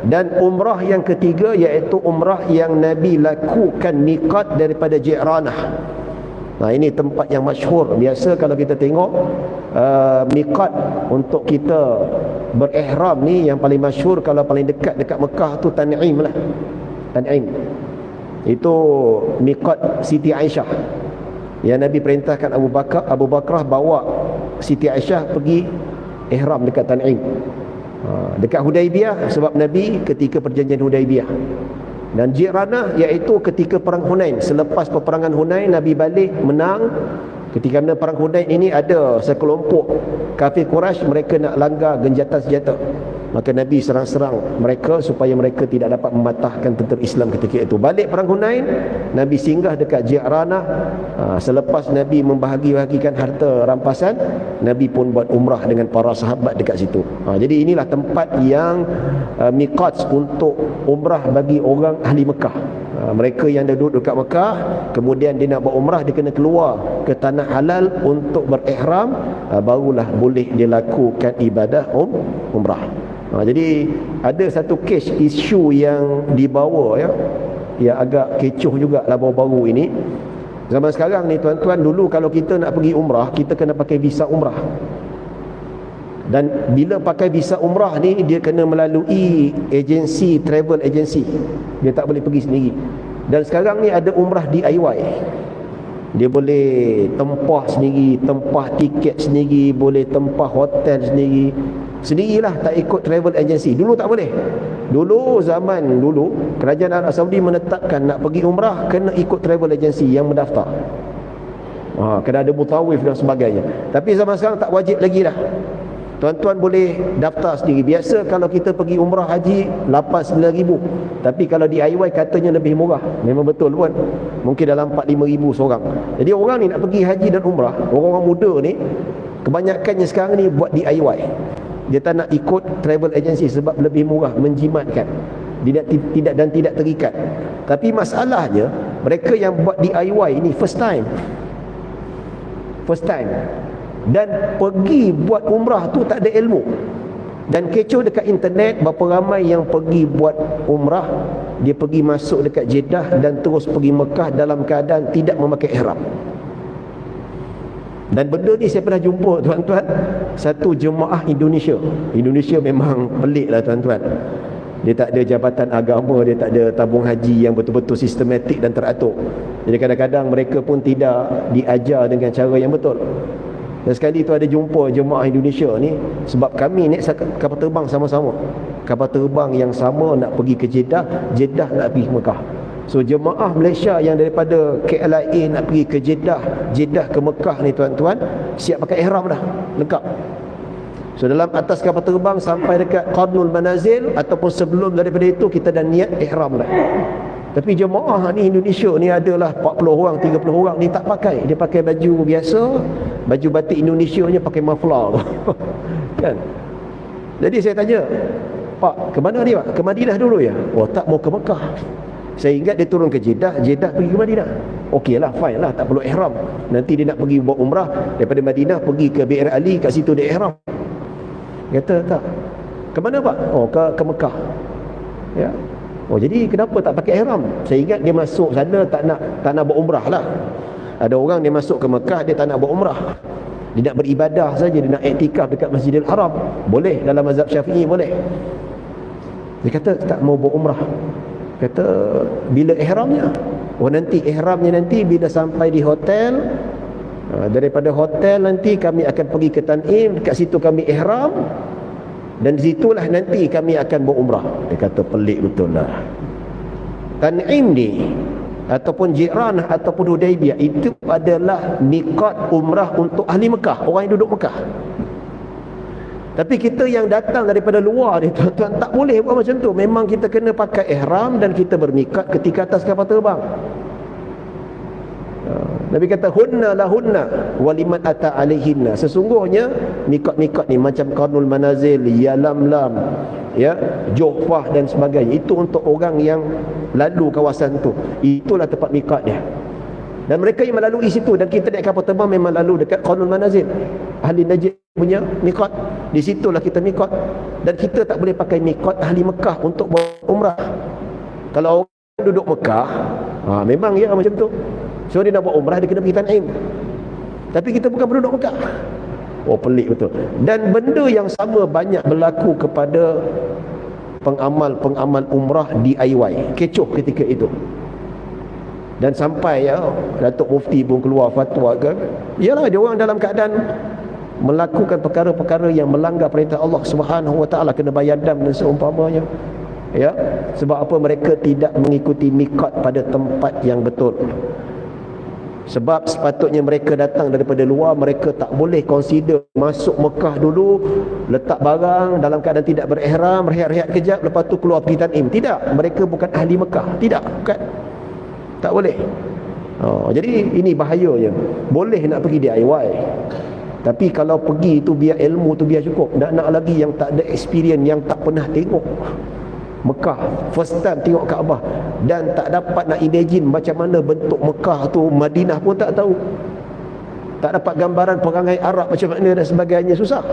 Dan umrah yang ketiga, iaitu umrah yang Nabi lakukan miqat daripada Ji'ranah. Ini tempat yang masyhur. Biasa kalau kita tengok miqat untuk kita berihram ni, yang paling masyhur kalau paling dekat Mekah tu Tan'im lah. Tan'im itu miqat Siti Aisyah. Yang Nabi perintahkan Abu Bakrah bawa Siti Aisyah pergi ihram dekat Tan'im, dekat Hudaibiyah, sebab Nabi ketika perjanjian Hudaibiyah. Dan Ji'ranah iaitu ketika perang Hunain. Selepas peperangan Hunain, Nabi balik menang. Ketika mana perang Hunain ini, ada sekelompok kafir Quraisy, mereka nak langgar genjatan senjata. Maka Nabi serang-serang mereka supaya mereka tidak dapat mematahkan tentera Islam ketika itu. Balik perang Hunain, Nabi singgah dekat Ji'ranah. Selepas Nabi membahagi-bahagikan harta rampasan, Nabi pun buat umrah dengan para sahabat dekat situ. Jadi inilah tempat yang miqat untuk umrah bagi orang ahli Mekah. Mereka yang duduk dekat Mekah, kemudian dia nak buat umrah, dia kena keluar ke tanah halal untuk berihram, barulah boleh dia lakukan ibadah umrah. Jadi ada satu case isu yang dibawa, ya, yang agak kecoh juga lah baru-baru ini. Zaman sekarang ni tuan-tuan, dulu kalau kita nak pergi umrah, kita kena pakai visa umrah. Dan bila pakai visa umrah ni, dia kena melalui agensi, travel agency. Dia tak boleh pergi sendiri. Dan sekarang ni ada umrah DIY. Dia boleh tempah sendiri, tempah tiket sendiri, boleh tempah hotel sendiri. Sendirilah, tak ikut travel agency. Dulu tak boleh. Dulu, zaman dulu, kerajaan Arab Saudi menetapkan nak pergi umrah kena ikut travel agency yang mendaftar. Kena ada mutawif dan sebagainya. Tapi zaman sekarang tak wajib lagi dah. Tuan-tuan boleh daftar sendiri. Biasa kalau kita pergi umrah haji 8-9 ribu, tapi kalau DIY katanya lebih murah. Memang betul pun, mungkin dalam 4-5 ribu seorang. Jadi orang ni nak pergi haji dan umrah, orang-orang muda ni kebanyakannya sekarang ni buat DIY. Dia tak nak ikut travel agency sebab lebih murah, menjimatkan. Tidak terikat. Tapi masalahnya mereka yang buat DIY ni first time, dan pergi buat umrah tu tak ada ilmu. Dan kecoh dekat internet, berapa ramai yang pergi buat umrah, dia pergi masuk dekat Jeddah dan terus pergi Mekah dalam keadaan tidak memakai ihram. Dan benda ni saya pernah jumpa, tuan-tuan, satu jemaah Indonesia memang pelik lah, tuan-tuan. Dia tak ada jabatan agama, dia tak ada tabung haji yang betul-betul sistematik dan teratur. Jadi kadang-kadang mereka pun tidak diajar dengan cara yang betul. Dan sekali tu ada jumpa jemaah Indonesia ni, sebab kami naik kapal terbang sama-sama, kapal terbang yang sama nak pergi ke Jeddah, Jeddah nak pergi ke Mekah. So jemaah Malaysia yang daripada KLIA nak pergi ke Jeddah, Jeddah ke Mekah ni, tuan-tuan, siap pakai ihram dah, lengkap. So dalam atas kapal terbang sampai dekat Qarnul Manazil ataupun sebelum daripada itu, kita dah niat ihram dah. Tapi jemaah ni Indonesia ni adalah 40 orang, 30 orang ni tak pakai. Dia pakai baju biasa, baju batik Indonesia nya, pakai muffler. Kan? Jadi saya tanya, "Pak, ke mana ni, Pak? Ke Madinah dulu ya?" "Oh, tak, mau ke Mekah." Saya ingat dia turun ke Jeddah, Jeddah pergi ke Madinah. Okeylah, fine lah, tak perlu ihram. Nanti dia nak pergi buat umrah daripada Madinah pergi ke Bir Ali, kat situ dia ihram. Kata, "Tak. Ke mana, Pak?" "Oh, ke Mekah." Ya. Oh, jadi kenapa tak pakai ihram? Saya ingat dia masuk sana tak nak buat umrah lah. Ada orang dia masuk ke Mekah, dia tak nak buat umrah, dia nak beribadah saja, dia nak iktikaf dekat Masjidil Haram. Boleh, dalam mazhab Syafi'i boleh. Dia kata tak mau buat umrah. Kata, "Bila ihramnya?" "Oh, nanti ihramnya nanti bila sampai di hotel. Daripada hotel nanti kami akan pergi ke Tan'im, dekat situ kami ihram, dan di situlah nanti kami akan berumrah." Dia kata pelik betul lah. Tan'im ni ataupun Ji'ranah ataupun Hudaibiyah itu adalah miqat umrah untuk ahli Mekah, orang yang duduk Mekah. Tapi kita yang datang daripada luar ni, tuan-tuan, tak boleh buat macam tu. Memang kita kena pakai ihram dan kita bermiqat ketika atas kapal terbang. Nabi kata hunna lahunna waliman ata alaihinna. Sesungguhnya miqat-miqat ni macam Qarnul Manazil, Yalamlam, ya, Juhfah dan sebagainya, itu untuk orang yang lalu kawasan tu. Itulah tempat miqat dia. Dan mereka yang melalui situ, dan kita naik kapal terbang memang lalu dekat Qarnul Manazil, ahli Najd punya miqat. Di situlah kita miqat. Dan kita tak boleh pakai miqat ahli Mekah untuk buat umrah. Kalau orang duduk Mekah, memang ya macam tu. So dia nak buat umrah, dia kena pergi Tan'im. Tapi kita bukan penduduk Mekah. Oh, pelik betul. Dan benda yang sama banyak berlaku kepada pengamal umrah DIY. Kecoh ketika itu. Dan sampai ya Datuk Mufti pun keluar fatwa kan. Yalah, dia orang dalam keadaan melakukan perkara-perkara yang melanggar perintah Allah Subhanahu Wa Taala, kena bayar dam dan seumpamanya. Ya, sebab apa? Mereka tidak mengikuti miqat pada tempat yang betul. Sebab sepatutnya mereka datang daripada luar, mereka tak boleh consider masuk Mekah dulu, letak barang dalam keadaan tidak berihram, rehat-rehat kejap, lepas tu keluar pergi Tan'im. Tidak, mereka bukan ahli Mekah. Tidak, bukan. Tak boleh. Jadi ini bahayanya. Boleh nak pergi DIY, tapi kalau pergi tu biar ilmu tu biar cukup. Nak lagi yang tak ada experience, yang tak pernah tengok Mekah, first time tengok Kaabah, dan tak dapat nak imagine macam mana bentuk Mekah tu, Madinah pun tak tahu, tak dapat gambaran perangai Arab macam mana dan sebagainya, susah.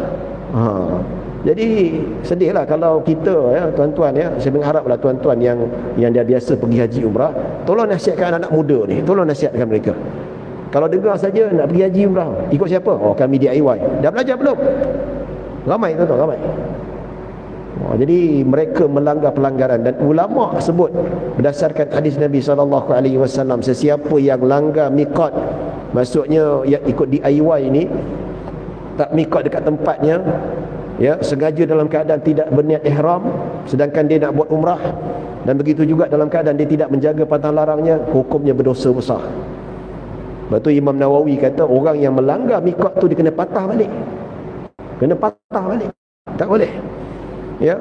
Jadi sedihlah kalau kita, ya tuan-tuan, ya, saya mengharaplah tuan-tuan yang dah biasa pergi haji umrah, tolong nasihatkan anak-anak muda ni, tolong nasihatkan mereka. Kalau dengar saja nak pergi haji umrah, ikut siapa? Oh, kami DIY. Dah belajar belum? Ramai tuan-tuan, ramai. Jadi mereka melanggar pelanggaran, dan ulama sebut berdasarkan hadis Nabi SAW, sesiapa yang langgar miqat, maksudnya yang ikut DIY ini, tak miqat dekat tempatnya, ya, sengaja dalam keadaan tidak berniat ihram sedangkan dia nak buat umrah, dan begitu juga dalam keadaan dia tidak menjaga pantang larangnya, hukumnya berdosa besar. Sebab tu Imam Nawawi kata orang yang melanggar mikot tu dia kena patah balik. Kena patah balik. Tak boleh. Ya.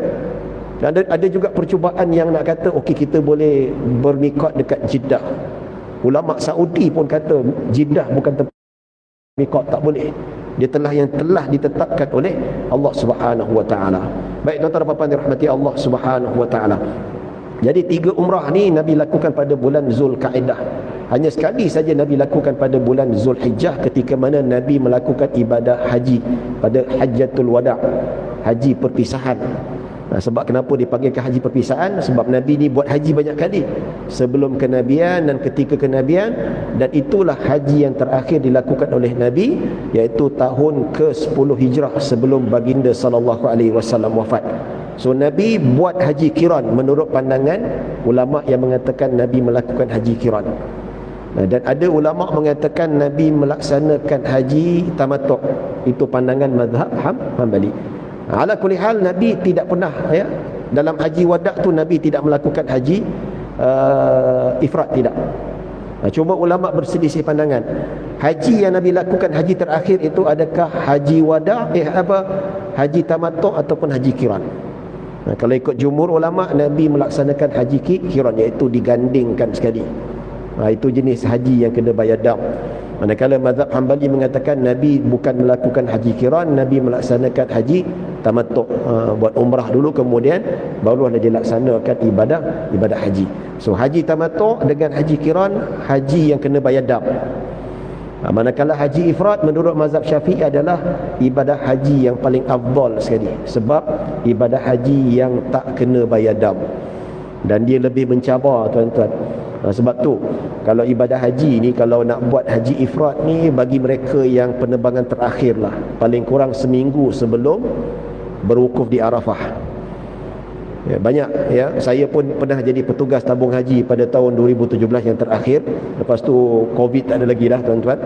Dan ada juga percubaan yang nak kata okey kita boleh bermikot dekat Jeddah. Ulama Saudi pun kata Jeddah bukan tempat mikot, tak boleh. Dia telah ditetapkan oleh Allah Subhanahu wa taala. Baik tuan-tuan dan puan-puan dirahmati Allah Subhanahu wa taala. Jadi 3 umrah ni Nabi lakukan pada bulan Zulkaidah. Hanya sekali saja Nabi lakukan pada bulan Zulhijjah ketika mana Nabi melakukan ibadah haji pada Hajjatul Wada', haji perpisahan. Sebab kenapa dipanggilkan haji perpisahan? Sebab Nabi ni buat haji banyak kali sebelum kenabian dan ketika kenabian, dan itulah haji yang terakhir dilakukan oleh Nabi, iaitu tahun ke-10 Hijrah sebelum baginda sallallahu alaihi wasallam wafat. So Nabi buat haji qiran menurut pandangan ulama yang mengatakan Nabi melakukan haji qiran. Dan ada ulama mengatakan Nabi melaksanakan haji tamattu'. Itu pandangan mazhab Hambali. Ala kulli hal Nabi tidak pernah, ya, dalam haji wada' tu Nabi tidak melakukan haji ifrat, tidak. Cuma ulama berselisih pandangan. Haji yang Nabi lakukan haji terakhir itu adakah haji wada', haji tamattu' ataupun haji qiran. Kalau ikut jumhur ulama, Nabi melaksanakan haji qiran, iaitu digandingkan sekali. Itu jenis haji yang kena bayar dam. Manakala mazhab Hambali mengatakan Nabi bukan melakukan haji qiran, Nabi melaksanakan haji tamattu', buat umrah dulu kemudian barulah dia laksanakan ibadah haji. So haji tamattu' dengan haji qiran, haji yang kena bayar dam. Manakala haji ifrat menurut mazhab Syafi'i adalah ibadah haji yang paling afdal sekali, sebab ibadah haji yang tak kena bayar dam dan dia lebih mencabar tuan-tuan. Sebab tu kalau ibadah haji ni, kalau nak buat haji ifrat ni bagi mereka yang penerbangan terakhir lah, paling kurang seminggu sebelum berwukuf di Arafah. Ya, banyak, ya, saya pun pernah jadi petugas tabung haji pada tahun 2017 yang terakhir. Lepas tu Covid tak ada lagi dah tuan-tuan.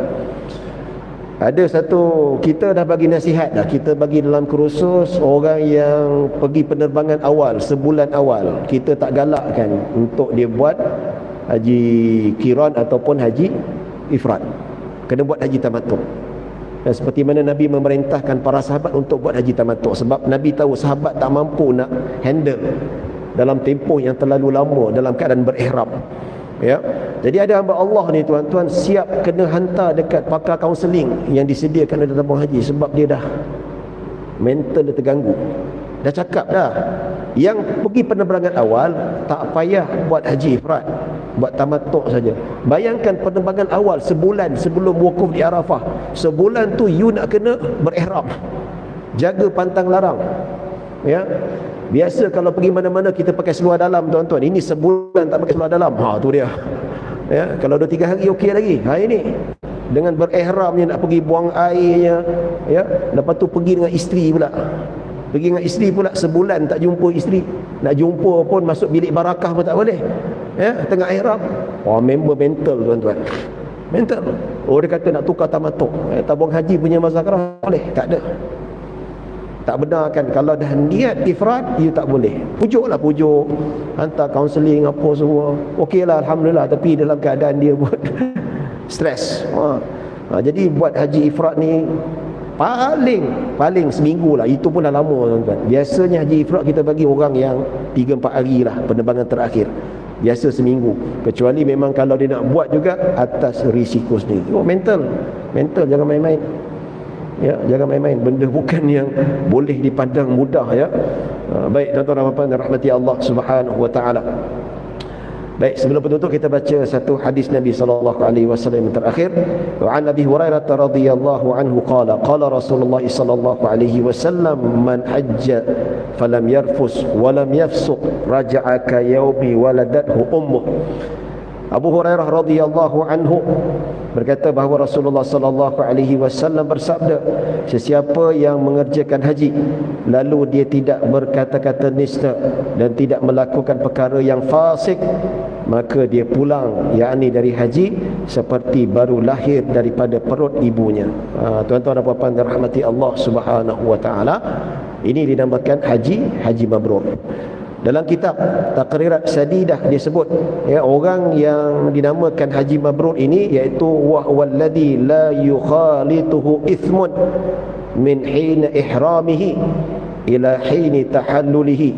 Ada satu, kita dah bagi nasihat dah, kita bagi dalam kursus orang yang pergi penerbangan awal, sebulan awal, kita tak galakkan untuk dia buat haji qiran ataupun haji ifrat. Kena buat haji tamattu'. Dan seperti mana Nabi memerintahkan para sahabat untuk buat haji tamattu', sebab Nabi tahu sahabat tak mampu nak handle dalam tempoh yang terlalu lama dalam keadaan berihram. Ya. Jadi ada hamba Allah ni tuan-tuan siap kena hantar dekat pakar kaunseling yang disediakan oleh tabung haji, sebab dia dah mental dia terganggu. Dah cakap dah, yang pergi penerbangan awal tak payah buat haji ifrat, buat tamattu' saja. Bayangkan penerbangan awal sebulan sebelum wukuf di Arafah. Sebulan tu you nak kena berihram, jaga pantang larang. Ya. Biasa kalau pergi mana-mana kita pakai seluar dalam tuan-tuan. Ini sebulan tak pakai seluar dalam. Tu dia. Ya, kalau 2-3 hari okey lagi. Ini dengan berihramnya nak pergi buang airnya, ya. Lepas tu pergi dengan isteri pula. Pergi dengan isteri pula sebulan tak jumpa isteri. Nak jumpa pun masuk bilik barakah pun tak boleh. Ya, tengah ihram. Member mental tuan-tuan. Mental. Dia kata nak tukar tamattu'. Tabung haji punya mazakarah boleh? Tak ada. Tak benar kan? Kalau dah niat ifrat, you tak boleh. Pujuklah, pujuk, hantar kaunseling apa semua. Okeylah, alhamdulillah, tapi dalam keadaan dia buat stres. Jadi buat haji ifrat ni paling seminggu lah. Itu pun dah lama tuan-tuan. Biasanya haji ifrat kita bagi orang yang 3-4 hari lah penerbangan terakhir. Biasa seminggu. Kecuali memang kalau dia nak buat juga atas risiko sendiri. Mental jangan main-main. Ya, jangan main-main. Benda bukan yang boleh dipandang mudah, ya. Baik tuan-tuan dan puan-puan rahmati Allah Subhanahu wa taala. Baik, sebelum penutup kita baca satu hadis Nabi sallallahu alaihi wasallam yang terakhir. Wa an Abi Hurairah radhiyallahu anhu qala qala Rasulullah sallallahu alaihi wasallam man hajja falam yarfus wa lam yafsuq raja'a ka yaumi waladathu ummuh. Abu Hurairah radhiyallahu anhu berkata bahawa Rasulullah sallallahu alaihi wasallam bersabda, sesiapa yang mengerjakan haji lalu dia tidak berkata-kata nista dan tidak melakukan perkara yang fasik, maka dia pulang yakni dari haji seperti baru lahir daripada perut ibunya. Tuan-tuan dan puan-puan dirahmati Allah Subhanahu wa taala, ini dinamakan haji mabrur. Dalam kitab Taqrirat Sadidah disebut, ya, orang yang dinamakan haji mabrur ini iaitu wa walladhi la yukhalituhu ithmun min hina ihramihi ila hini tahallulihi.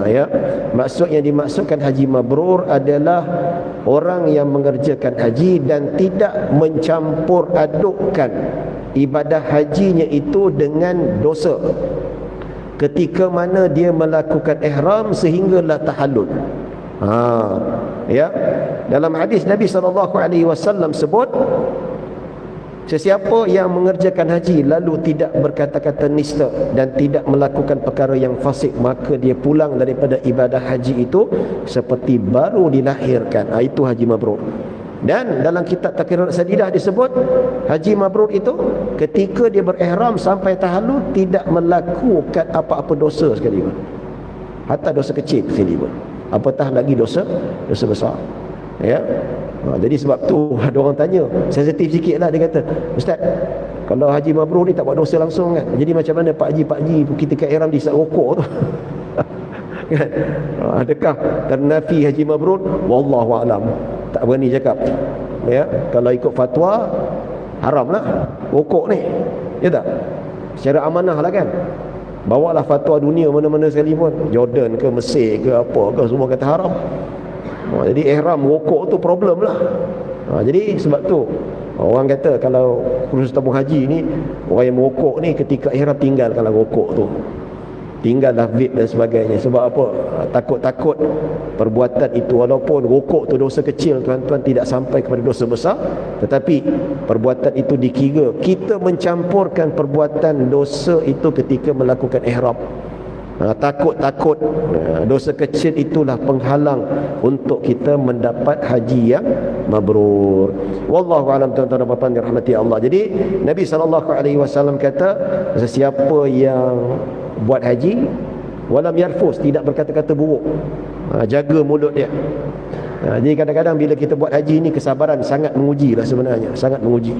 Ya, maksud yang dimaksudkan haji mabrur adalah orang yang mengerjakan haji dan tidak mencampur adukkan ibadah hajinya itu dengan dosa ketika mana dia melakukan ihram sehinggalah tahallul. Ya, dalam hadis Nabi SAW sebut, sesiapa yang mengerjakan haji lalu tidak berkata-kata nista dan tidak melakukan perkara yang fasik, maka dia pulang daripada ibadah haji itu seperti baru dilahirkan. Itu haji mabrur. Dan dalam kitab Taqrirat Sadidah disebut, haji mabrur itu ketika dia berihram sampai tahallul tidak melakukan apa-apa dosa sekali pun, hatta dosa kecil sekali pun, apatah lagi dosa besar. Ya. Jadi sebab tu ada orang tanya, sensitif sikit lah, dia kata, Ustaz, kalau haji mabrur ni tak buat dosa langsung kan, jadi macam mana Pak Haji kita kat ihram di saat rokok tu? Kan? Adakah ternafi haji mabrur? Wallahu a'lam, tak berani cakap. Ya, kalau ikut fatwa haram lah rokok ni, ya tak? Secara amanah lah kan, bawalah fatwa dunia mana-mana sekali pun, Jordan ke Mesir ke apa ke, semua kata haram. Jadi ihram rokok tu problem lah. Jadi sebab tu orang kata kalau khusus tabung haji ni, orang yang merokok ni ketika ihram tinggalkanlah rokok tu, tinggallah vape dan sebagainya. Sebab apa? Takut-takut perbuatan itu, walaupun rokok tu dosa kecil tuan-tuan, tidak sampai kepada dosa besar, tetapi perbuatan itu dikira kita mencampurkan perbuatan dosa itu ketika melakukan ihram. Takut-takut dosa kecil itulah penghalang untuk kita mendapat haji yang mabrur. Wallahu a'lam. Tuan-tuan dan puan-puan dirahmati Allah. Jadi Nabi SAW kata, sesiapa yang buat haji walam yarfus, tidak berkata-kata buruk, jaga mulut dia. Jadi kadang-kadang bila kita buat haji ni, kesabaran sangat menguji lah sebenarnya, sangat menguji.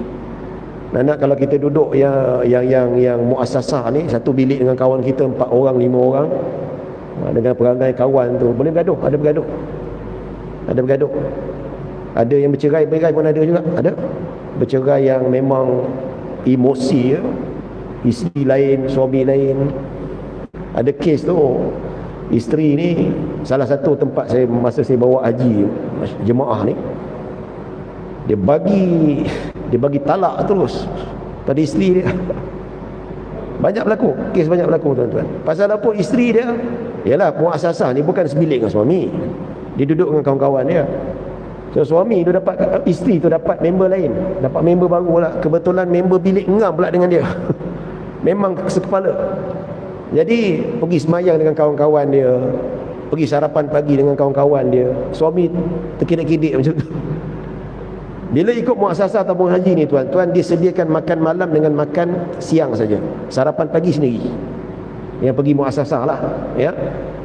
Nak kalau kita duduk yang muassasah ni, satu bilik dengan kawan kita 4 orang 5 orang, dengan perangai kawan tu, boleh bergaduh, ada bergaduh. Ada yang bercerai pun ada juga, ada bercerai yang memang emosi, ya. Isteri lain, suami lain. Ada kes tu, isteri ni, salah satu tempat saya masa saya bawa haji jemaah ni, dia bagi talak terus pada isteri dia. Banyak berlaku, kes banyak berlaku tuan-tuan. Pasal apa? Isteri dia, yalah, muassasah ni bukan sebilik dengan suami, dia duduk dengan kawan-kawan dia. So suami tu dapat, isteri tu dapat member lain, dapat member baru lah. Kebetulan member bilik ngam pula dengan dia. Memang sekepala. Jadi pergi semayang dengan kawan-kawan dia, pergi sarapan pagi dengan kawan-kawan dia. Suami terkidik-kidik macam tu. Bila ikut muassasah tabung haji ni tuan-tuan, disediakan makan malam dengan makan siang saja. Sarapan pagi sendiri. Yang pergi muassasah lah, ya.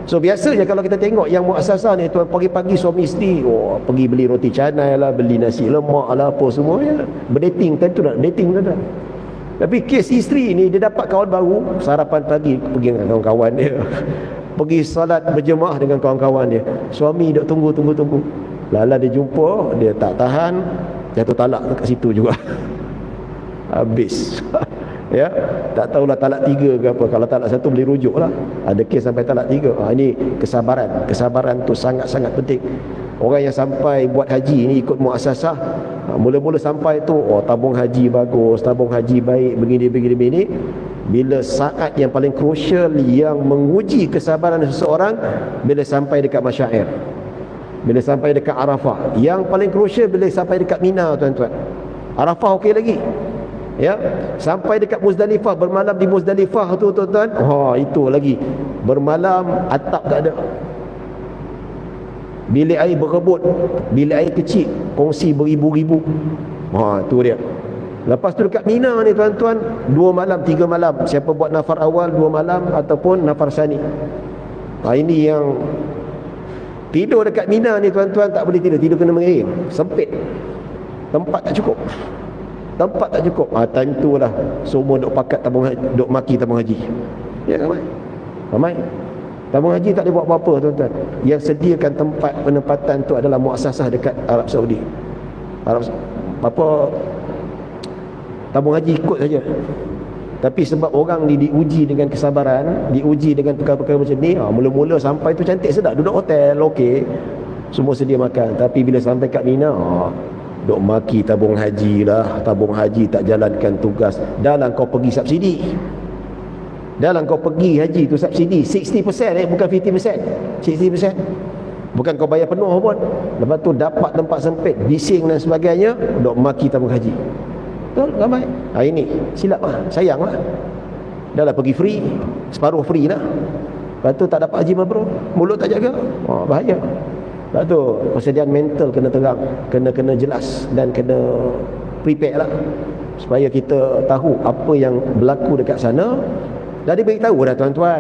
So biasanya kalau kita tengok yang muassasah ni tuan, pagi-pagi suami isteri pergi beli roti canai lah, beli nasi lemak lah, apa semua, ya. Berdating, tentu nak dating tuan-tuan. Tapi kes isteri ni, dia dapat kawan baru, sarapan pagi pergi dengan kawan-kawan dia, pergi salat berjemaah dengan kawan-kawan dia. Suami duk tunggu. Lala dia jumpa, dia tak tahan, jatuh talak kat situ juga. Habis. Ya, tak tahulah talak 3 ke apa. Kalau talak 1 boleh rujuk lah. Ada kes sampai talak 3. Ini kesabaran tu sangat-sangat penting. Orang yang sampai buat haji ni ikut muassasah, mula-mula sampai tu, tabung haji bagus, tabung haji baik, begini. Bila saat yang paling krusial yang menguji kesabaran seseorang, bila sampai dekat Masyair, bila sampai dekat Arafah. Yang paling krusial bila sampai dekat Mina tuan-tuan. Arafah okey lagi, ya. Sampai dekat Muzdalifah, bermalam di Muzdalifah tu tuan-tuan, itu lagi, bermalam atap tak ada, bilik air berebut, bilik air kecil kongsi beribu-ribu. Tu dia. Lepas tu dekat Mina ni tuan-tuan, 2 malam 3 malam, siapa buat nafar awal 2 malam ataupun nafar sani. Ini yang tidur dekat Mina ni tuan-tuan, tak boleh tidur kena mengirim, sempit, tempat tak cukup. Time tu lah semua duk pakat tabung haji, duk maki tabung haji. Ya, ramai. Tabung haji tak boleh buat apa-apa tuan-tuan. Yang sediakan tempat penempatan tu adalah muassasah dekat Arab Saudi. Tabung haji ikut saja. Tapi sebab orang ni diuji dengan kesabaran, diuji dengan perkara-perkara macam ni, mula-mula sampai tu cantik sedap, duduk hotel okey, semua sedia makan. Tapi bila sampai kat Mina, duk maki tabung haji lah, tabung haji tak jalankan tugas. Dah lah kau pergi subsidi, dah lah kau pergi haji tu subsidi 60%, bukan 50%, 60%. Bukan kau bayar penuh pun. Lepas tu dapat tempat sempit, bising dan sebagainya, duk maki tabung haji. Betul, ramai. Ini silap lah, sayang lah. Dah lah pergi free, separuh free lah. Lepas tu tak dapat haji mabrur, mulut tak jaga, bahaya. Lepas tu persediaan mental kena terang, kena jelas, dan kena prepare lah, supaya kita tahu apa yang berlaku dekat sana. Dah diberitahu dah tuan-tuan.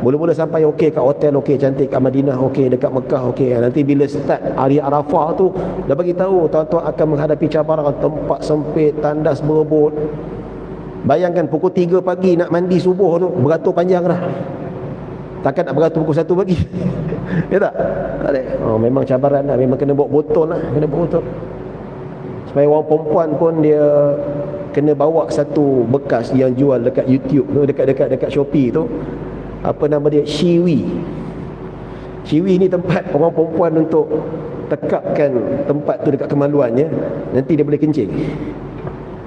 Mula-mula sampai okey kat hotel, okey cantik, kat Madinah okey, dekat Mekah okey. Nanti bila start hari Arafah tu, dah bagi tahu tuan-tuan akan menghadapi cabaran, tempat sempit, tandas berebut. Bayangkan pukul 3 pagi nak mandi subuh tu, beratur panjang dah. Takkan nak beratur pukul 1 pagi. Ya tak? Tak ada. Memang cabaran lah, memang kena buat botol lah, kena buat botol. Supaya orang perempuan pun dia kena bawa satu bekas yang jual dekat YouTube tu, dekat Shopee tu, apa nama dia, Shiwi. Shiwi ni tempat orang perempuan untuk tekapkan tempat tu dekat kemaluannya, nanti dia boleh kencing,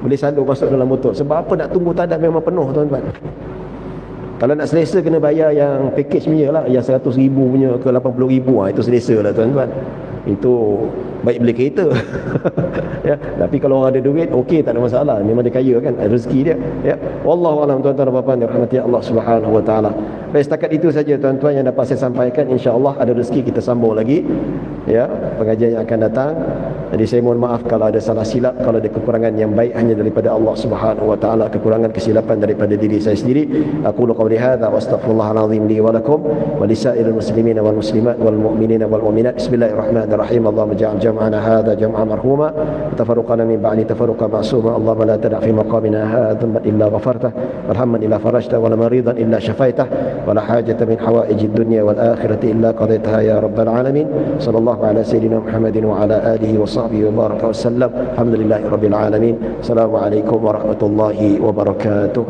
boleh salur masuk dalam botol. Sebab apa? Nak tunggu tadan memang penuh tuan-tuan. Kalau nak selesa kena bayar yang package punya lah, yang 100,000 punya ke 80,000, itu selesa lah tuan-tuan. Itu baik beli kereta. Ya, tapi kalau orang ada duit, okey, tak ada masalah. Memang dia kaya kan, ada rezeki dia. Ya, wallahu alam tuan-tuan dan puan-puan dirahmati Allah Subhanahu wa taala. Baik, setakat itu saja tuan-tuan yang dapat saya sampaikan. Insya-Allah ada rezeki kita sambung lagi, ya, pengajian yang akan datang. Jadi saya mohon maaf kalau ada salah silap, kalau ada kekurangan. Yang baik hanya daripada Allah Subhanahu wa taala, kekurangan kesilapan daripada diri saya sendiri. Aku qawli hadza wa astaghfirullahal azim li wa lakum wa lisairil muslimin wal muslimat wal mu'minin wal mu'minat. Bismillahirrahmanirrahim. Allahumma ja'al jam'ana hadza jam'an marhuma, tafarruqana min ba'di tafarruqan ma'suma. Allahumma la tada' fi maqamina hadha dhanban illa ghafartah, wal hamman illa farajtah, wa la maridan illa shafaitah, wa la hajata min hawaijid dunya wal akhirati illa qadaitaha ya rabbal alamin. Sallallahu ala sayyidina Muhammadin wa ala alihi wa sahbihi wa baraka wa sallam. Alhamdulillahi rabbil alamin. Assalamualaikum warahmatullahi wabarakatuh.